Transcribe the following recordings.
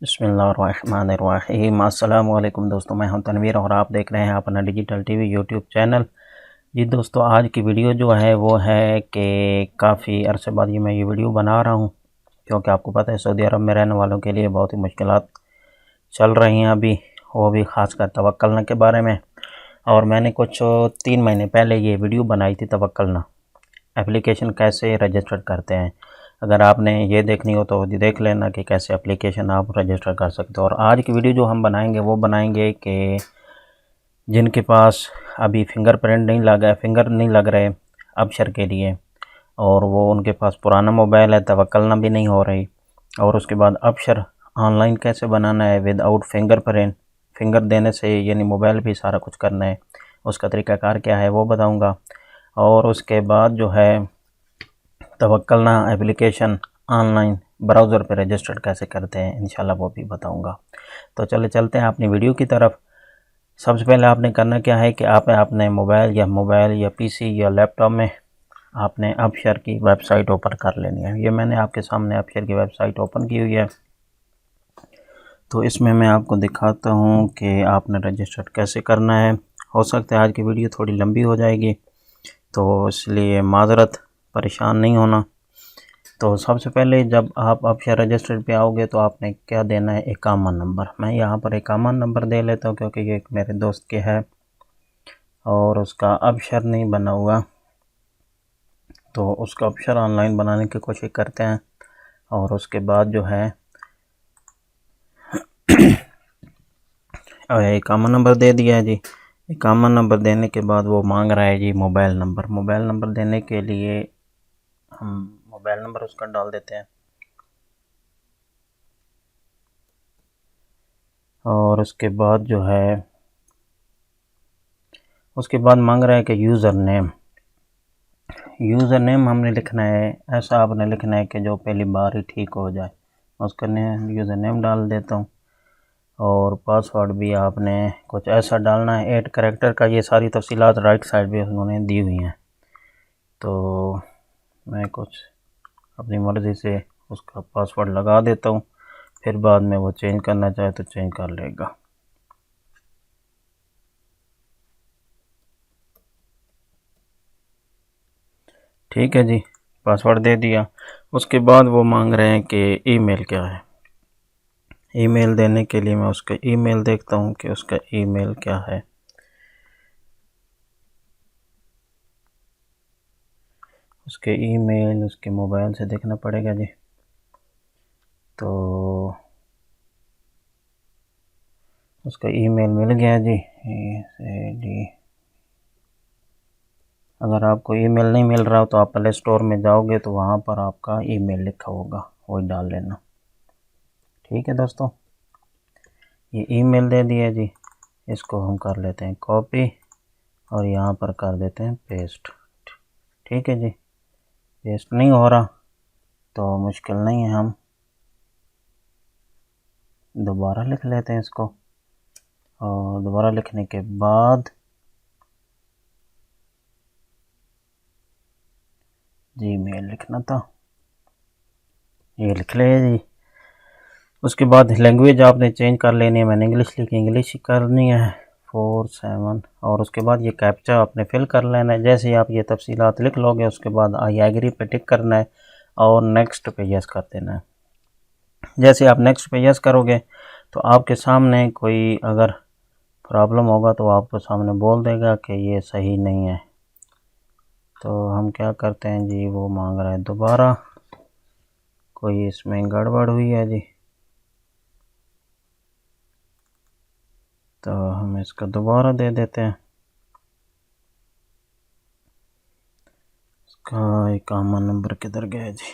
बिस्मिल्लाहिर्रहमानिर्रहीम। अस्सलाम वालेकुम दोस्तों, मैं हूं तनवीर और आप देख रहे हैं अपना डिजिटल टीवी यूट्यूब चैनल। जी दोस्तों, आज की वीडियो जो है वो है कि काफ़ी अरसे बाद मैं ये वीडियो बना रहा हूं, क्योंकि आपको पता है सऊदी अरब में रहने वालों के लिए बहुत ही मुश्किलात चल रही हैं अभी, वो भी ख़ासकर तवक्कलना के बारे में। और मैंने कुछ 3 महीने पहले ये वीडियो बनाई थी, तवक्कलना एप्लीकेशन कैसे रजिस्टर करते हैं। अगर आपने ये देखनी हो तो देख लेना कि कैसे एप्लीकेशन आप रजिस्टर कर सकते हो। और आज की वीडियो जो हम बनाएंगे वो बनाएंगे कि जिनके पास अभी फिंगर नहीं लग रहे अबशर के लिए, और वो उनके पास पुराना मोबाइल है, तवक्कलना भी नहीं हो रही, और उसके बाद अबशर ऑनलाइन कैसे बनाना है विदाउट फिंगर देने से, यानी मोबाइल भी सारा कुछ करना है, उसका तरीक़ाकार क्या है वो बताऊंगा। और उसके बाद जो है तवक्कलना एप्लीकेशन ऑनलाइन ब्राउज़र पे रजिस्टर कैसे करते हैं इंशाल्लाह वो भी बताऊंगा। तो चलते हैं अपनी वीडियो की तरफ। सबसे पहले आपने करना क्या है कि आप अपने मोबाइल या पीसी या लैपटॉप में आपने अबशर की वेबसाइट ओपन कर लेनी है। ये मैंने आपके सामने अबशर की वेबसाइट ओपन की हुई है। तो इसमें मैं आपको दिखाता हूँ कि आपने रजिस्टर कैसे करना है। हो सकता है आज की वीडियो थोड़ी लंबी हो जाएगी, तो इसलिए माज़रत, परेशान नहीं होना। तो सबसे पहले जब आप अबशर रजिस्टर पे आओगे तो आपने क्या देना है, इकामा नंबर। मैं यहाँ पर इकामा नंबर दे लेता हूँ क्योंकि ये एक मेरे दोस्त के है और उसका अबशर नहीं बना हुआ, तो उसका अबशर ऑनलाइन बनाने की कोशिश करते हैं। और उसके बाद जो है इकामा नंबर दे दिया है जी। इकामा नंबर देने के बाद वो मांग रहा है जी मोबाइल नंबर देने के लिए हम मोबाइल नंबर उसका डाल देते हैं। और उसके बाद जो है उसके बाद मांग रहा है कि यूज़र नेम हमने लिखना है, ऐसा आपने लिखना है कि जो पहली बार ही ठीक हो जाए। उसका नेम यूज़र नेम डाल देता हूँ। और पासवर्ड भी आपने कुछ ऐसा डालना है 8 कैरेक्टर का। ये सारी तफसीलात राइट साइड पे उन्होंने दी हुई हैं, तो मैं कुछ अपनी मर्ज़ी से उसका पासवर्ड लगा देता हूँ, फिर बाद में वो चेंज करना चाहे तो चेंज कर लेगा। ठीक है जी, पासवर्ड दे दिया। उसके बाद वो मांग रहे हैं कि ईमेल क्या है। ईमेल देने के लिए मैं उसका ईमेल देखता हूँ कि उसका ईमेल क्या है। उसके ईमेल उसके मोबाइल से देखना पड़ेगा जी। तो उसका ईमेल मिल गया जी। अगर आपको ईमेल नहीं मिल रहा हो तो आप प्ले स्टोर में जाओगे तो वहाँ पर आपका ईमेल लिखा होगा, वही डाल लेना। ठीक है दोस्तों, ये ईमेल दे दिया जी। इसको हम कर लेते हैं कॉपी और यहाँ पर कर देते हैं पेस्ट। ठीक है जी, पेस्ट नहीं हो रहा तो मुश्किल नहीं है, हम दोबारा लिख लेते हैं इसको। और दोबारा लिखने के बाद जीमेल लिखना था, ये लिख लिया जी। उसके बाद लैंग्वेज आपने चेंज कर लेनी है। मैंने इंग्लिश लिखी, इंग्लिश ही करनी है 47। और उसके बाद ये कैप्चा आपने फिल कर लेना है। जैसे ही आप ये तफसीलात लिख लोगे उसके बाद आई एग्री पे टिक करना है और नेक्स्ट पे यस कर देना है। जैसे आप नेक्स्ट पे यस करोगे तो आपके सामने कोई अगर प्रॉब्लम होगा तो आपको सामने बोल देगा कि ये सही नहीं है। तो हम क्या करते हैं जी, वो मांग रहा है दोबारा, कोई इसमें गड़बड़ हुई है जी, तो हम इसका दोबारा दे देते हैं। इसका इकामा नंबर किधर गया जी,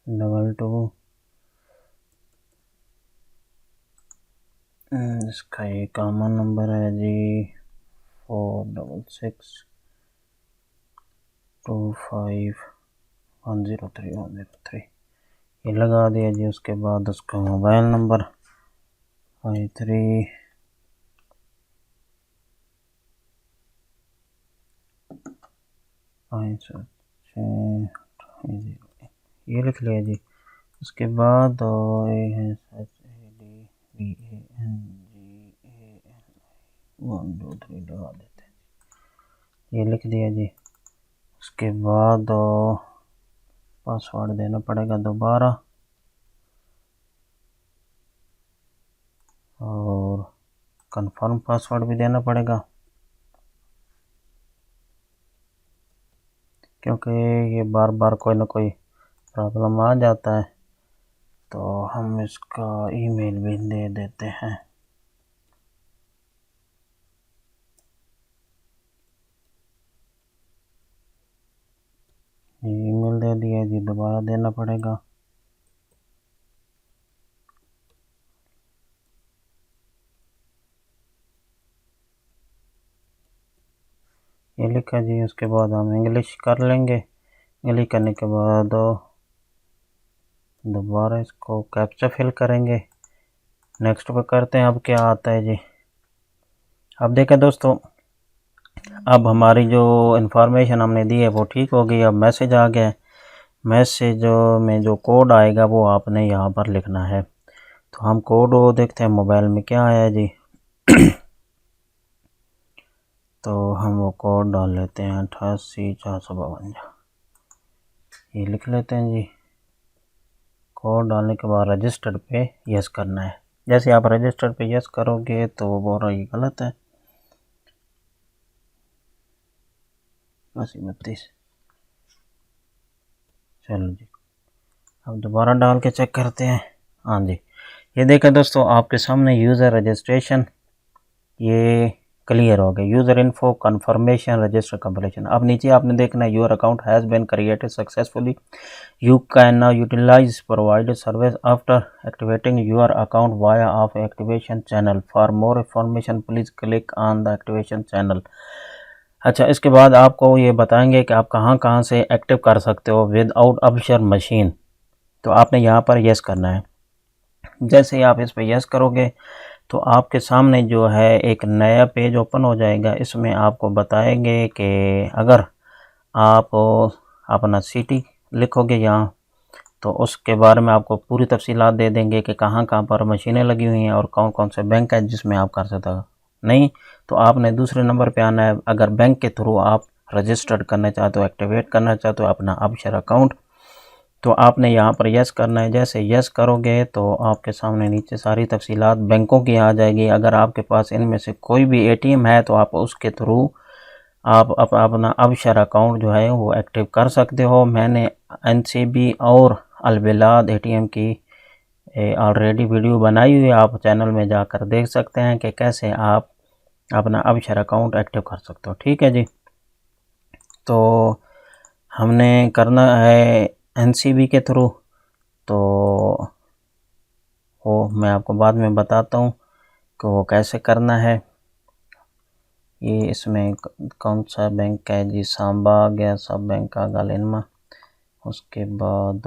डबल टू, इसका इकामा नंबर है जी 46625103 ये लगा दिया जी। उसके बाद उसका मोबाइल नंबर 53 5 7 6 8 0। ये लिख लिया जी। उसके बाद ASHADVANGA 1 2 3 लगा देते हैं, ये लिख दिया जी। उसके बाद पासवर्ड देना पड़ेगा दोबारा, और कंफर्म पासवर्ड भी देना पड़ेगा, क्योंकि ये बार बार कोई ना कोई प्रॉब्लम आ जाता है। तो हम इसका ईमेल भी दे देते हैं। ईमेल दे दिया जी, दोबारा देना पड़ेगा। ये लिखा जी। उसके बाद हम इंग्लिश कर लेंगे। इंग्लिश करने के बाद दोबारा इसको कैप्चा फिल करेंगे। नेक्स्ट पे करते हैं। अब क्या आता है जी, अब देखें दोस्तों, अब हमारी जो इन्फॉर्मेशन हमने दी है वो ठीक हो गई। अब मैसेज आ गया है। मैसेज में जो कोड आएगा वो आपने यहाँ पर लिखना है। तो हम कोड वो देखते हैं मोबाइल में क्या आया है जी। तो हम वो कोड डाल लेते हैं 88,452, ये लिख लेते हैं जी। कोड डालने के बाद रजिस्टर्ड पे यस करना है। जैसे आप रजिस्टर्ड पे यस करोगे तो वो बोल रहा है ये गलत है, 8032। चलो जी, अब दोबारा डाल के चेक करते हैं। हाँ जी, ये देखें दोस्तों, आपके सामने यूज़र रजिस्ट्रेशन ये क्लियर हो गया। User info confirmation register completion. अब नीचे आपने देखना है your account has been created successfully, you can now utilize provided service after activating your account via of activation channel. For more information please click on the activation channel. अच्छा, इसके बाद आपको ये बताएंगे कि आप कहाँ कहाँ से एक्टिव कर सकते हो विदाउट अपशर मशीन। तो आपने यहाँ पर यस करना है। जैसे ही आप इस पर यस करोगे तो आपके सामने जो है एक नया पेज ओपन हो जाएगा। इसमें आपको बताएंगे कि अगर आप अपना सिटी लिखोगे यहाँ तो उसके बारे में आपको पूरी तफसीलात दे देंगे कि कहाँ कहाँ पर मशीनें लगी हुई हैं और कौन कौन से बैंक है जिसमें आप कर सकते हो। नहीं तो आपने दूसरे नंबर पे आना है। अगर बैंक के थ्रू आप रजिस्टर्ड करना चाहते हो, एक्टिवेट करना चाहते हो अपना अपशर अकाउंट, तो आपने यहाँ पर यस करना है। जैसे यस करोगे तो आपके सामने नीचे सारी तफसीलात बैंकों की आ जाएगी। अगर आपके पास इनमें से कोई भी एटीएम है तो आप उसके थ्रू आप अपना अपशर अकाउंट जो है वो एक्टिव कर सकते हो। मैंने एनसीबी और अलबिलाद एटीएम की ऑलरेडी वीडियो बनाई हुई है, आप चैनल में जाकर देख सकते हैं कि कैसे आप अपना अपशर अकाउंट एक्टिव कर सकते हो। ठीक है जी, तो हमने करना है एनसीबी के थ्रू, तो वो मैं आपको बाद में बताता हूँ कि वो कैसे करना है। ये इसमें कौन सा बैंक है जी, सांबा आ गया, सब बैंक आ गया लेनमा। उसके बाद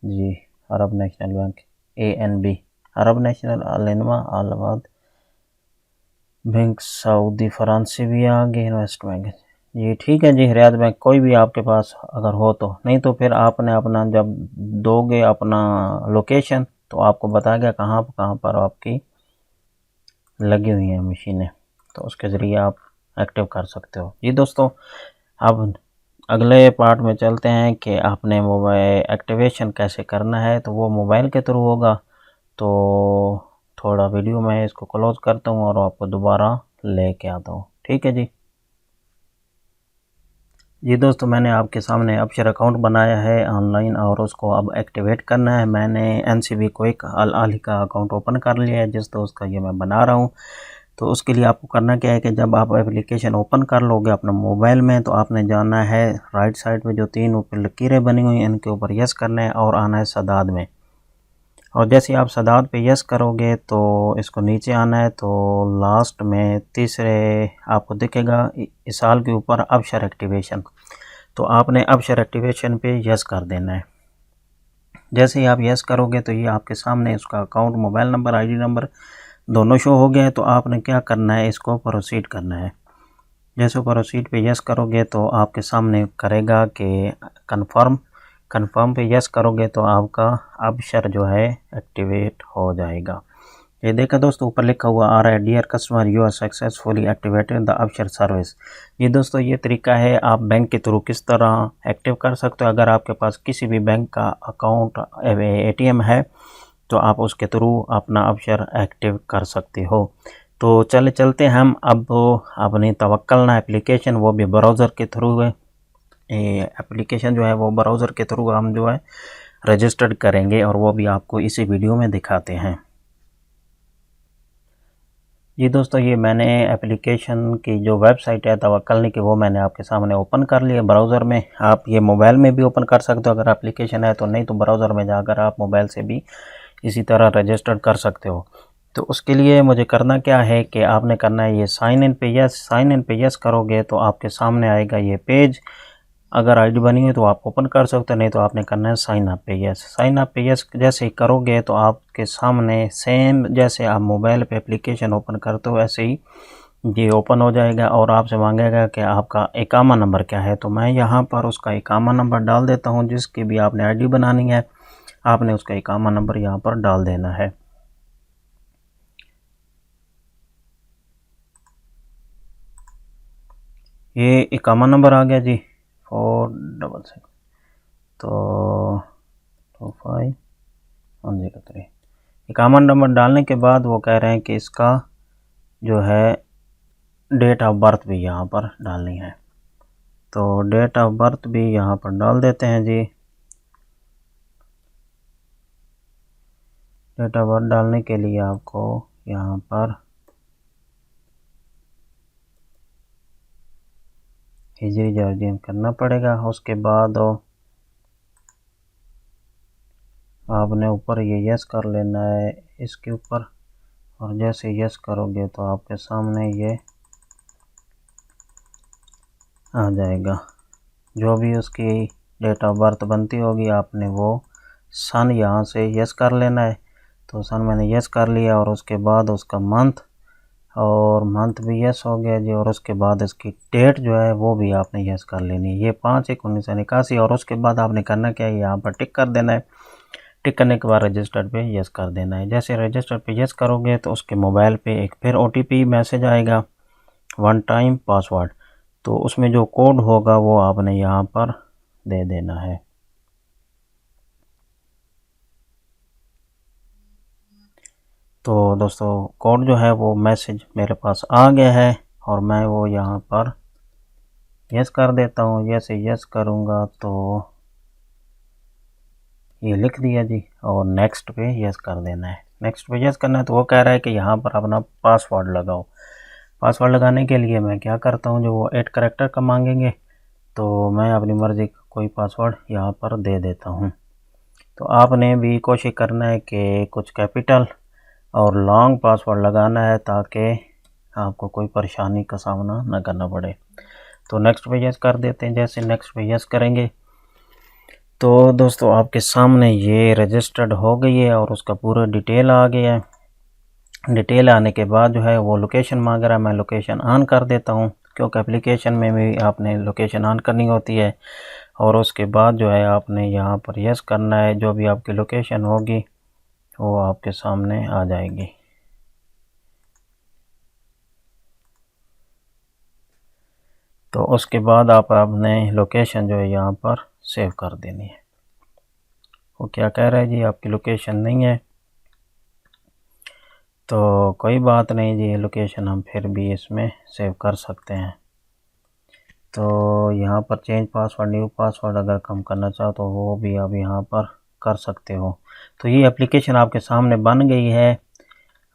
जी अरब नेशनल बैंक ANB, अरब नेशनल लेनमा, अलाहाबाद बैंक, सऊदी फ्रांसी भी आ गए, इन्वेस्ट बैंक जी। ठीक है जी, रियाद बैंक कोई भी आपके पास अगर हो तो, नहीं तो फिर आपने अपना जब दोगे अपना लोकेशन तो आपको बताएगा कहाँ पर आपकी लगी हुई हैं मशीनें, तो उसके ज़रिए आप एक्टिव कर सकते हो जी। दोस्तों, अब अगले पार्ट में चलते हैं कि आपने मोबाइल एक्टिवेशन कैसे करना है। तो वो मोबाइल के थ्रू होगा। तो थोड़ा वीडियो मैं इसको क्लोज करता हूँ और आपको दोबारा लेके आता हूँ। ठीक है जी दोस्तों, मैंने आपके सामने अपशर अकाउंट बनाया है ऑनलाइन और उसको अब एक्टिवेट करना है। मैंने एनसीबी क्विक अल आली का अकाउंट ओपन कर लिया है जिस दोस्त का ये मैं बना रहा हूँ। तो उसके लिए आपको करना क्या है कि जब आप एप्लीकेशन ओपन कर लोगे अपने मोबाइल में तो आपने जाना है राइट साइड में जो 3 ऊपर लकीरें बनी हुई हैं इनके ऊपर यस करना है और आना है सदाद में। और जैसे आप सदाद पे यस करोगे तो इसको नीचे आना है, तो लास्ट में तीसरे आपको दिखेगा इसाल के ऊपर अपशर एक्टिवेशन, तो आपने अपशर एक्टिवेशन पे यस कर देना है। जैसे ही आप यस करोगे तो ये आपके सामने इसका account mobile number ID number दोनों शो हो गए। तो आपने क्या करना है, इसको प्रोसीड करना है। जैसे प्रोसीड पे यस करोगे तो आपके सामने करेगा कि कन्फर्म कंफर्म पे यस करोगे तो आपका अबशर जो है एक्टिवेट हो जाएगा। ये देखा दोस्तों, ऊपर लिखा हुआ आ रहा है dear customer you are successfully activated the Absher service. ये दोस्तों ये तरीका है आप बैंक के थ्रू किस तरह एक्टिव कर सकते हो। अगर आपके पास किसी भी बैंक का अकाउंट ATM है तो आप उसके थ्रू अपना अबशर एक्टिव कर सकते हो। तो चलते हम अब अपनी तवक्कलना एप्लीकेशन, वो भी ब्राउज़र के थ्रू है। एप्लीकेशन जो है वो ब्राउज़र के थ्रू हम जो है रजिस्टर्ड करेंगे और वो भी आपको इसी वीडियो में दिखाते हैं। जी दोस्तों, ये मैंने एप्लीकेशन की जो वेबसाइट है तवक्कलनी की, वो मैंने आपके सामने ओपन कर लिया ब्राउज़र में। आप ये मोबाइल में भी ओपन कर सकते हो अगर एप्लीकेशन है तो, नहीं तो ब्राउज़र में जाकर आप मोबाइल से भी इसी तरह रजिस्टर्ड कर सकते हो। तो उसके लिए मुझे करना क्या है कि आपने करना है ये साइन इन पे यस करोगे तो आपके सामने आएगा ये पेज। अगर आईडी बनी है तो आप ओपन कर सकते हो, नहीं तो आपने करना है साइन अप पे यस। साइन अप पे यस जैसे ही करोगे तो आपके सामने सेम जैसे आप मोबाइल पे एप्लीकेशन ओपन करते हो ऐसे ही ये ओपन हो जाएगा और आपसे मांगेगा कि आपका इकामा नंबर क्या है। तो मैं यहाँ पर उसका इकामा नंबर डाल देता हूँ। जिसकी भी आपने आईडी बनानी है आपने उसका इकामा नंबर यहाँ पर डाल देना है। ये इकामा नंबर आ गया जी 466 तो 25103। इकामा नंबर डालने के बाद वो कह रहे हैं कि इसका जो है डेट ऑफ बर्थ भी यहाँ पर डालनी है। तो डेट ऑफ बर्थ भी यहाँ पर डाल देते हैं जी। डेट ऑफ बर्थ डालने के लिए आपको यहाँ पर हिजरी जॉर्जियन करना पड़ेगा। उसके बाद आपने ऊपर ये यस कर लेना है इसके ऊपर, और जैसे यस करोगे तो आपके सामने ये आ जाएगा। जो भी उसकी डेट ऑफ बर्थ बनती होगी आपने वो सन यहाँ से यस कर लेना है। तो सन मैंने यस कर लिया और उसके बाद उसका मंथ, और मंथ भी यस हो गया जी। और उसके बाद इसकी डेट जो है वो भी आपने यस कर लेनी है, ये 5/1/1981। और उसके बाद आपने करना क्या है, यहाँ पर टिक कर देना है। टिक करने के बाद रजिस्टर्ड पे यस कर देना है। जैसे रजिस्टर्ड पे यस करोगे तो उसके मोबाइल पे एक फिर OTP मैसेज आएगा, 1 टाइम पासवर्ड। तो उसमें जो कोड होगा वो आपने यहाँ पर दे देना है। तो दोस्तों कोड जो है वो मैसेज मेरे पास आ गया है और मैं वो यहाँ पर यस कर देता हूँ। जैसे यस करूँगा तो ये लिख दिया जी, और नेक्स्ट पे यस कर देना है। नेक्स्ट पे यस करना है तो वो कह रहा है कि यहाँ पर अपना पासवर्ड लगाओ। पासवर्ड लगाने के लिए मैं क्या करता हूँ, जो वो 8 कैरेक्टर का मांगेंगे तो मैं अपनी मर्ज़ी का कोई पासवर्ड यहाँ पर दे देता हूँ। तो आपने भी कोशिश करना है कि कुछ कैपिटल और लॉन्ग पासवर्ड लगाना है ताकि आपको कोई परेशानी का सामना न करना पड़े। तो नेक्स्ट पे यस कर देते हैं। जैसे नेक्स्ट पे यस करेंगे तो दोस्तों आपके सामने ये रजिस्टर्ड हो गई है और उसका पूरा डिटेल आ गया है। डिटेल आने के बाद जो है वो लोकेशन मांग रहा है, मैं लोकेशन ऑन कर देता हूँ क्योंकि एप्लीकेशन में भी आपने लोकेशन ऑन करनी होती है। और उसके बाद जो है आपने यहाँ पर यस करना है, जो भी आपकी लोकेशन होगी वो आपके सामने आ जाएगी। तो उसके बाद आप अपने लोकेशन जो है यहाँ पर सेव कर देनी है। वो क्या कह रहा है जी, आपकी लोकेशन नहीं है, तो कोई बात नहीं जी, लोकेशन हम फिर भी इसमें सेव कर सकते हैं। तो यहाँ पर चेंज पासवर्ड, न्यू पासवर्ड अगर कम करना चाहो तो वो भी आप यहाँ पर कर सकते हो। तो ये एप्लीकेशन आपके सामने बन गई है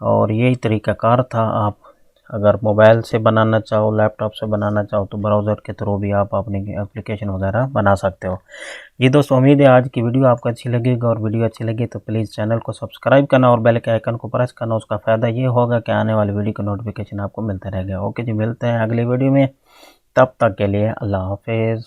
और यही तरीक़ाकार था। आप अगर मोबाइल से बनाना चाहो, लैपटॉप से बनाना चाहो तो ब्राउज़र के थ्रू भी आप अपनी एप्लीकेशन वगैरह बना सकते हो। जी दोस्तों, उम्मीद है आज की वीडियो आपको अच्छी लगेगी, और वीडियो अच्छी लगी तो प्लीज़ चैनल को सब्सक्राइब करना और बेल के आइकन को प्रेस करना। उसका फ़ायदा ये होगा कि आने वाली वीडियो का नोटिफिकेशन आपको मिलता रहेगा। ओके जी, मिलते हैं अगली वीडियो में, तब तक के लिए अल्लाह हाफिज़।